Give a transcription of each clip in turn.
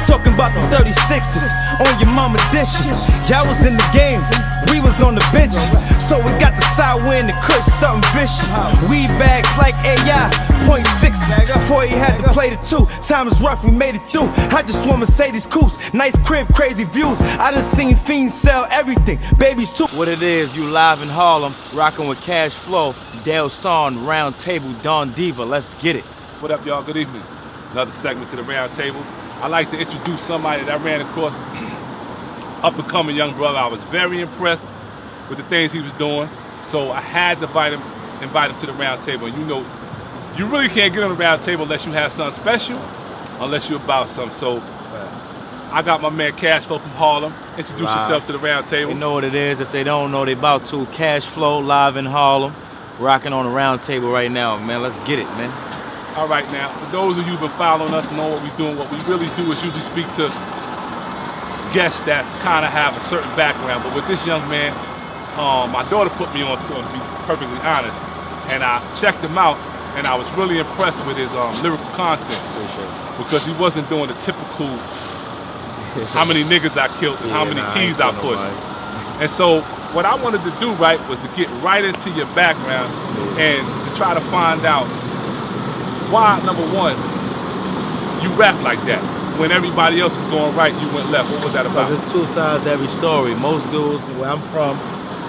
Talking about the 36s on your mama dishes. Y'all was in the game, we was on the benches. So we got the side wind, the kush, something vicious. Weed bags like AI, .6s. Before he had to play the two, time is rough, we made it through. I just want Mercedes coupes, nice crib, crazy views. I done seen fiends sell everything, babies too. What it is, you live in Harlem, rocking with Cash Flow, DELSON, Round Table, Don Diva. Let's get it. What up, y'all? Good evening. Another segment to the Round Table. I'd like to introduce somebody that I ran across, up-and-coming young brother. I was very impressed with the things he was doing, so I had to invite him to the Round Table. And you know, you really can't get on the Round Table unless you have something special, unless you're about something. So I got my man Cash Flow from Harlem. Introduce yourself to the Round Table. They know what it is. If they don't know, they about to. Cash Flow, live in Harlem, rocking on the Round Table right now, man. Let's get it, man. All right, now, for those of you who've been following us and know what we're doing, what we really do is usually speak to guests that kind of have a certain background. But with this young man, my daughter put me on to him, to be perfectly honest. And I checked him out, and I was really impressed with his lyrical content. Because he wasn't doing the typical how many niggas I killed and how many keys I pushed. And so what I wanted to do, right, was to get right into your background and to try to find out why, number one, you rap like that. When everybody else was going right, you went left. What was that about? Because there's two sides to every story. Most dudes, where I'm from,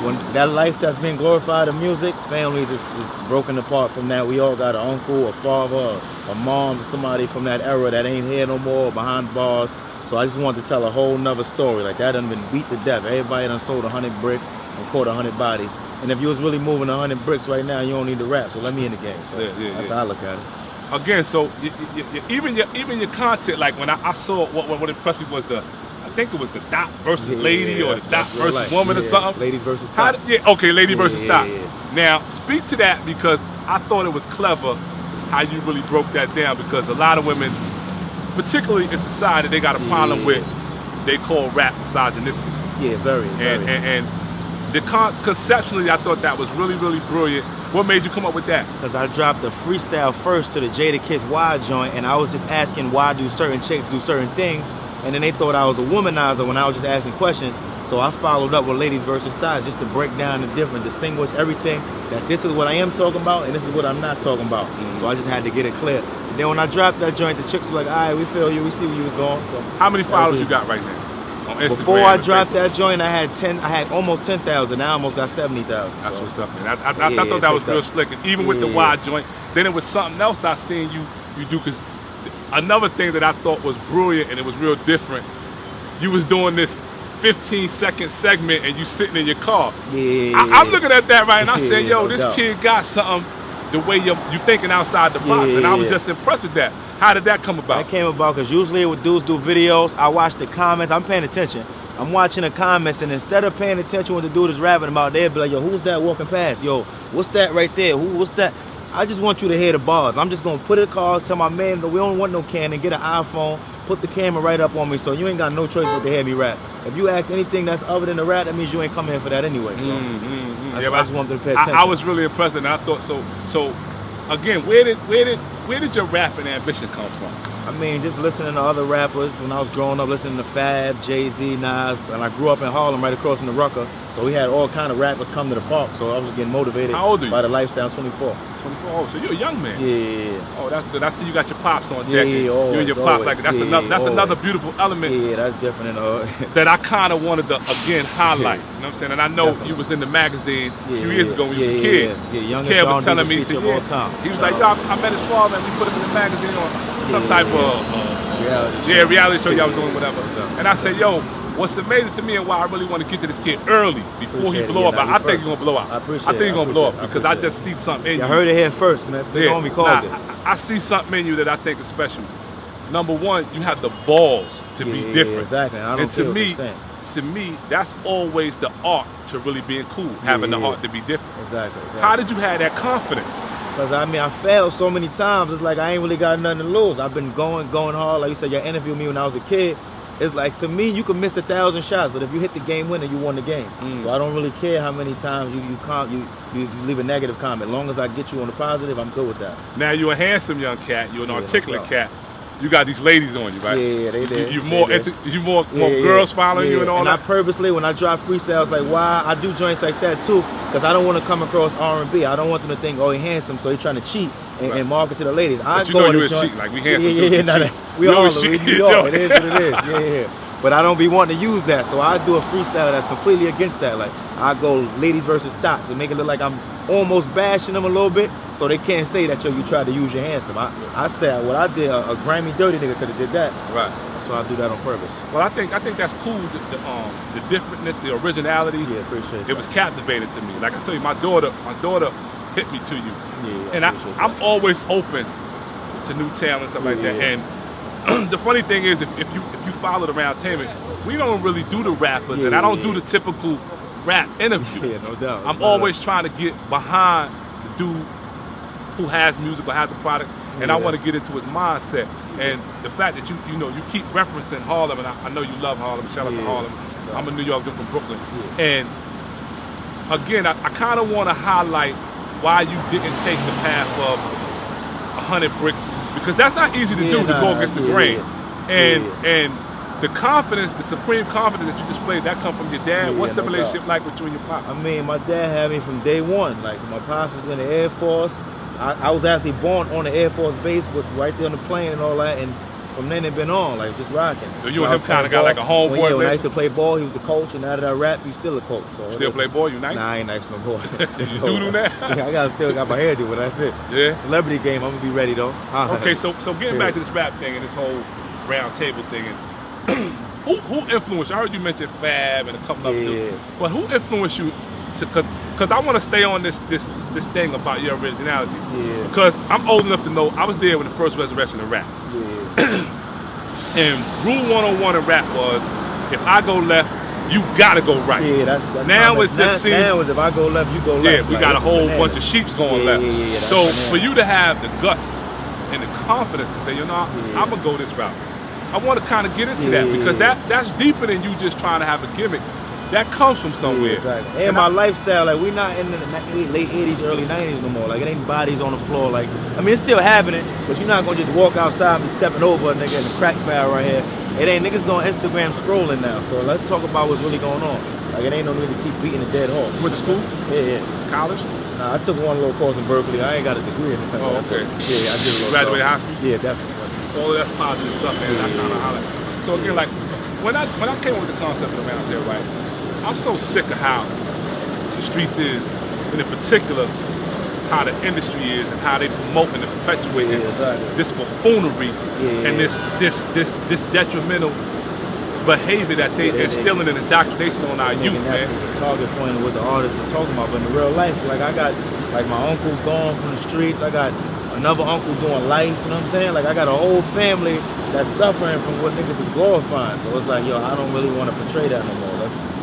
when that life that's been glorified in music, families is broken apart from that. We all got an uncle, a father, a mom, somebody from that era that ain't here no more, behind bars. So I just wanted to tell a whole nother story. Like that done been beat to death. Everybody done sold 100 bricks and caught 100 bodies. And if you was really moving 100 bricks right now, you don't need to rap. So let me in the game. So that's how I look at it. Again, so even your content, like when I saw what impressed me was I think it was the dot versus lady or the dot versus woman or something. Ladies versus dots. Okay, lady versus dot. Now, speak to that because I thought it was clever how you really broke that down because a lot of women, particularly in society, they got a problem with, they call rap misogynistic. Yeah, very. And conceptually, I thought that was really, really brilliant. What made you come up with that? Because I dropped a freestyle first to the Jada Kiss Why joint, and I was just asking why do certain chicks do certain things, and then they thought I was a womanizer when I was just asking questions. So I followed up with Ladies versus Thighs just to break down the difference, distinguish everything, that this is what I am talking about and this is what I'm not talking about. So I just had to get it clear. And then when I dropped that joint, the chicks were like, all right, we feel you, we see where you was going. So how many followers you got right now? On Instagram, before I dropped that joint, I had almost 10,000. Now I almost got 70,000. That's what's up, man. I thought that was real slick. And even with the wide joint, then it was something else I seen you do. Because another thing that I thought was brilliant and it was real different, you was doing this 15-second segment and you sitting in your car. I'm looking at that right and I said, yo, this kid got something. The way you thinking outside the box, and I was just impressed with that. How did that come about? That came about because usually when dudes do videos, I watch the comments. I'm paying attention. I'm watching the comments, and instead of paying attention when the dude is rapping about, they'll be like, yo, who's that walking past? Yo, what's that right there? What's that? I just want you to hear the bars. I'm just gonna put it in the car, tell my man, we don't want no Canon, get an iPhone, put the camera right up on me, so you ain't got no choice but to hear me rap. If you act anything that's other than the rap, that means you ain't coming here for that anyway. So I just wanted to pay attention. I was really impressed, and I thought so. Again, where did your rapping ambition come from? I mean, just listening to other rappers. When I was growing up, listening to Fab, Jay-Z, Nas, and I grew up in Harlem, right across from the Rucker. So we had all kind of rappers come to the park. So I was getting motivated. How old are you? By the lifestyle. 24. 24. Oh, so you're a young man. Yeah. Oh, that's good. I see you got your pops on deck. Yeah, always, you and your pops like that's another beautiful element. Yeah, that's different. That I kind of wanted to again highlight. You know what I'm saying? And I know you was in the magazine a few years ago when you was a kid. Young this kid was telling me, he was like, yo, I met his father and we put him in the magazine on some type of reality show y'all was doing, whatever. And I said, yo, what's amazing to me and why I really want to get to this kid early before he blow up. I think he's gonna blow up. I think he's gonna blow up because I just see something in you. I heard it here first, man. Big homie called it. I see something in you that I think is special. Number one, you have the balls to be different. Exactly. I don't and to me, that's always the art to really being cool, having the heart to be different. Exactly. How did you have that confidence? Because I mean, I failed so many times. It's like I ain't really got nothing to lose. I've been going hard. Like you said, you interviewed me when I was a kid. It's like, to me, you can miss 1,000 shots, but if you hit the game winner, you won the game. So I don't really care how many times you leave a negative comment. As long as I get you on the positive, I'm good with that. Now, you're a handsome young cat. You're an articulate cat. you got these ladies on you, right? Yeah, they did. You more girls following you and all that. I purposely, when I drop freestyles, like why I do joints like that too, because I don't want to come across R&B. I don't want them to think, oh, he handsome, so he's trying to cheat and market to the ladies. But you know you is cheating, like we handsome. We all, it is what it is. Yeah. But I don't be wanting to use that, so I do a freestyle that's completely against that. Like I go ladies versus thoughts and make it look like I'm almost bashing them a little bit, so they can't say that you tried to use your handsome. I said what I did, a grimy dirty nigga could have did that. Right. So I do that on purpose. Well, I think that's cool. The differentness, the originality. Yeah, appreciate it. It was captivating to me. Like I tell you, my daughter hit me to you. Yeah. And I'm always open to new talent and stuff like that. And the funny thing is, if you follow the Roundtainment, we don't really do the rappers, and I don't do the typical rap interview. Yeah, no doubt. I'm always trying to get behind the dude who has music or has a product, and I want to get into his mindset. And the fact that you keep referencing Harlem, and I know you love Harlem. Shout out to Harlem. I'm a New York dude from Brooklyn. And again, I kind of want to highlight why you didn't take the path of 100 bricks, because that's not easy to do, to go against the grain. And the confidence, the supreme confidence that you displayed, that come from your dad. What's the relationship like with you and your pops? I mean, my dad had me from day one. Like, my pops was in the Air Force. I was actually born on the Air Force base, but right there on the plane and all that. And from then it been on, like, just rocking. So you and him kind of got like a homeboy relationship? When I used to play ball, he was the coach, and now that I rap, he's still a coach. So still play ball? You nice? Nah, I ain't nice no more. You do that? I still got my hair do, but that's it. Yeah. Celebrity game, I'm gonna be ready though. Okay, so getting back to this rap thing and this whole round table thing, and who influenced you? I heard you mention Fab and a couple other dudes, but who influenced you to, because I want to stay on this thing about your originality, because I'm old enough to know I was there when the first resurrection of rap. And rule 101 in rap was, if I go left, you gotta go right. Yeah, that's now it's just now is if I go left, you go left. Yeah, we got a whole bunch of sheeps going left. So for you to have the guts and the confidence to say, you know, I'm gonna go this route. I want to kind of get into that, because that's deeper than you just trying to have a gimmick. That comes from somewhere. Exactly. And my lifestyle, like, we not in the late 80s, early 90s no more. Like, it ain't bodies on the floor. Like, I mean, it's still happening, but you're not gonna just walk outside and be stepping over a nigga in the crack barrel right here. It ain't niggas on Instagram scrolling now. So let's talk about what's really going on. Like, it ain't no need to keep beating a dead horse. You went to school? Yeah. College? Nah, I took one little course in Berkeley. I ain't got a degree in it. Oh, okay. Yeah, I did a little. Graduated high school? Yeah, definitely. All of that's positive stuff, man. I kind of highlight. So again, like, when I came up with the concept of the round table, right? I'm so sick of how the streets is, and in particular, how the industry is and how they promote and perpetuate this buffoonery and this detrimental behavior that they instilling in indoctrination on our youth, man. The target point of what the artist is talking about, but in real life, like, I got like my uncle gone from the streets. I got another uncle doing life. You know what I'm saying? Like, I got a whole family that's suffering from what niggas is glorifying. So it's like, yo, I don't really want to portray that no more.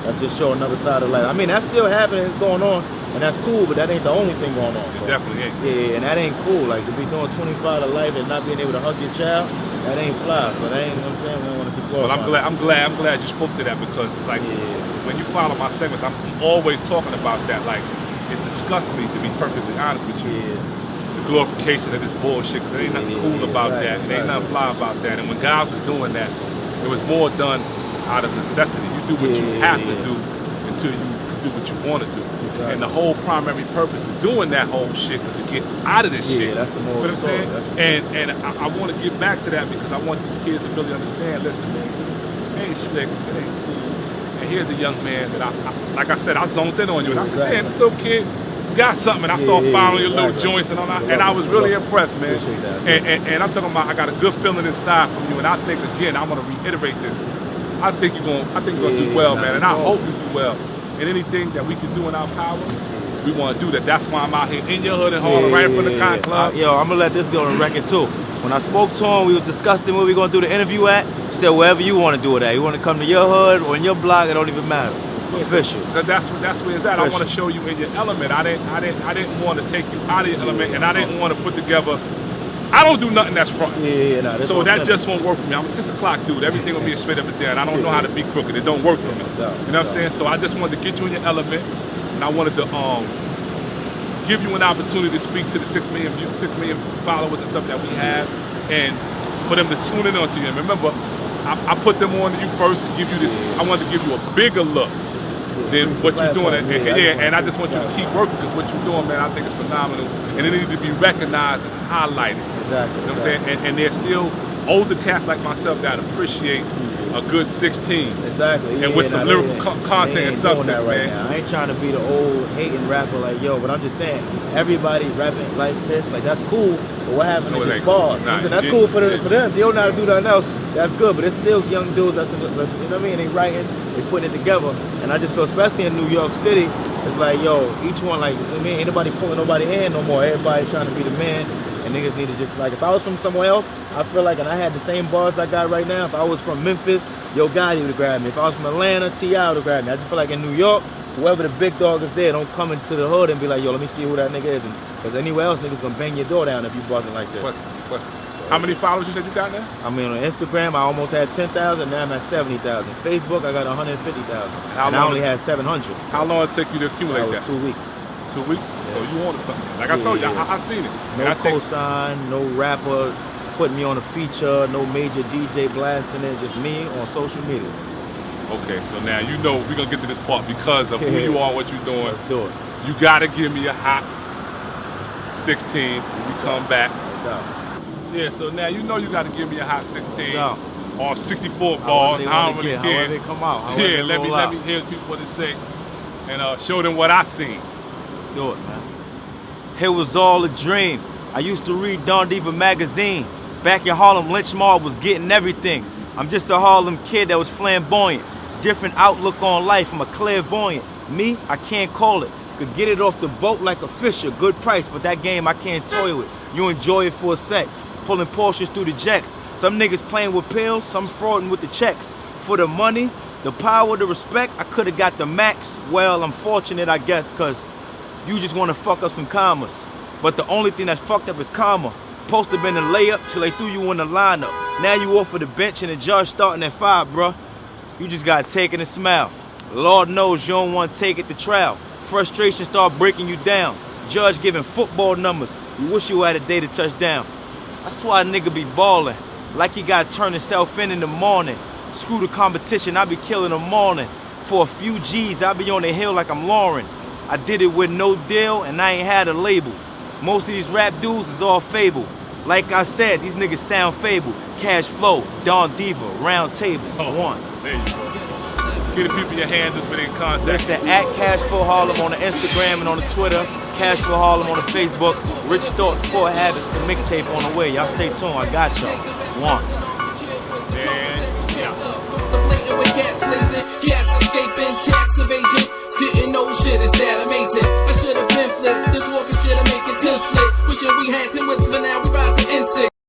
Let's just show another side of life. I mean, that's still happening, it's going on, and that's cool, but that ain't the only thing going on. So. It definitely ain't. Yeah, and that ain't cool. Like, to be doing 25 to life and not being able to hug your child, that ain't fly. So that ain't, you know what I'm saying? We don't want to keep going. Well, I'm glad you spoke to that, because it's like, when you follow my segments, I'm always talking about that. Like, it disgusts me, to be perfectly honest with you. The glorification of this bullshit, because there ain't nothing cool about that. There ain't nothing fly about that. And when guys was doing that, it was more done out of necessity. You do what you have to do until you can do what you want to do. And the whole primary purpose of doing that whole shit was to get out of this shit. That's the more. You know what I'm saying? And I want to get back to that, because I want these kids to really understand, listen, man, it ain't slick, it ain't cool. And here's a young man that like I said, I zoned in on you. And I said, man, this little kid, you got something. And I started following your little joints and all that. And I was really impressed, man. And I'm talking about, I got a good feeling inside from you. And I think, again, I'm going to reiterate this. I think you're gonna do well, man, and I hope you do well. And anything that we can do in our power, we want to do that. That's why I'm out here in your hood in Harlem, right in front of the Con Club. Yo, I'm gonna let this go on record too. When I spoke to him, we were discussing where we gonna do the interview at. He said, wherever you want to do it at. You want to come to your hood or in your block, it don't even matter. Official. That's where it's at. Official. I want to show you in your element. I didn't want to take you out of your element, and I didn't want to put together. I don't do nothing that's front. So that just won't work for me. I'm a 6 o'clock dude. Everything will be straight up and down. I don't know how to be crooked. It don't work for me. You know what I'm saying? So I just wanted to get you in your element, and I wanted to give you an opportunity to speak to the 6 million followers and stuff that we have. And for them to tune in onto you. And remember, I put them on to you first to give you this. I wanted to give you a bigger look than what you're doing. And I just want you to keep working, because what you're doing, man, I think is phenomenal. And it needs to be recognized and highlighted. Exactly. You know what I'm saying? And there's still older cats like myself that appreciate a good 16. Exactly. And with some lyrical content and substance, right man. Now. I ain't trying to be the old hating rapper like yo, but I'm just saying everybody rapping like this, like that's cool. But what happened to just bars? Nah, that's cool for them. If they don't know how to do nothing else, that's good. But it's still young dudes that's, you know what I mean? They writing, they putting it together. And I just feel, especially in New York City, it's like yo, each one like, I mean, ain't nobody pulling nobody hand no more. Everybody trying to be the man. And niggas need to just, like, if I was from somewhere else, I feel like, and I had the same bars I got right now, if I was from Memphis, Yo Gotti would have grabbed me. If I was from Atlanta, T.I. would have grabbed me. I just feel like in New York, whoever the big dog is there, don't come into the hood and be like, yo, let me see who that nigga is. Because anywhere else, niggas gonna bang your door down if you buzzing like this. Question. How many followers you said you got now? I mean, on Instagram, I almost had 10,000, now I'm at 70,000. Facebook, I got 150,000. And I only had 700. How long did it take you to accumulate that? 2 weeks. 2 weeks? Yeah. So you wanted something. Like I told you, I seen it. No cosign, no rapper putting me on a feature, no major DJ blasting it, just me on social media. Okay, so now you know we're gonna get to this part because of who you are, what you're doing. Let's do it. You gotta give me a hot 16 when we come back. Yeah, so now you know you gotta give me a hot 16 or 64 bars. I don't really care. How they come out? Yeah, let me hear people what they say and show them what I seen. Let's do it, man. It was all a dream. I used to read DIVA magazine. Back in Harlem, Lynch Mob was getting everything. I'm just a Harlem kid that was flamboyant. Different outlook on life, I'm a clairvoyant. Me, I can't call it. Could get it off the boat like a fisher, good price, but that game I can't toy with. You enjoy it for a sec, pulling Porsches through the jacks. Some niggas playing with pills, some frauding with the checks. For the money, the power, the respect, I could've got the max. Well, I'm fortunate, I guess, cause you just wanna fuck up some commas. But the only thing that's fucked up is karma. Supposed to been a layup till they threw you in the lineup. Now you off of the bench and the judge starting at 5, bruh. You just gotta take it and smile. Lord knows you don't want to take it to trial. Frustration start breaking you down. Judge giving football numbers. You wish you had a day to touch down. That's why a nigga be ballin'. Like he gotta turn himself in the morning. Screw the competition, I be killing them morning. For a few G's, I be on the hill like I'm Lauren. I did it with no deal and I ain't had a label. Most of these rap dudes is all fable. Like I said, these niggas sound fable. Cash flow, Don Diva, round table, one. There you go. Get the people your handles within contact. Listen, at Cashflow Harlem on the Instagram and on the Twitter. Cashflow Harlem on the Facebook. Rich Thoughts, Poor Habits, the mixtape on the way. Y'all stay tuned, I got y'all. One. And yeah. Cats escaping tax evasion. Didn't know shit is that amazing. I should have been flipped. This walking shit I'm making 10 split. Wishing we had 10 whips, but now we ride the N6.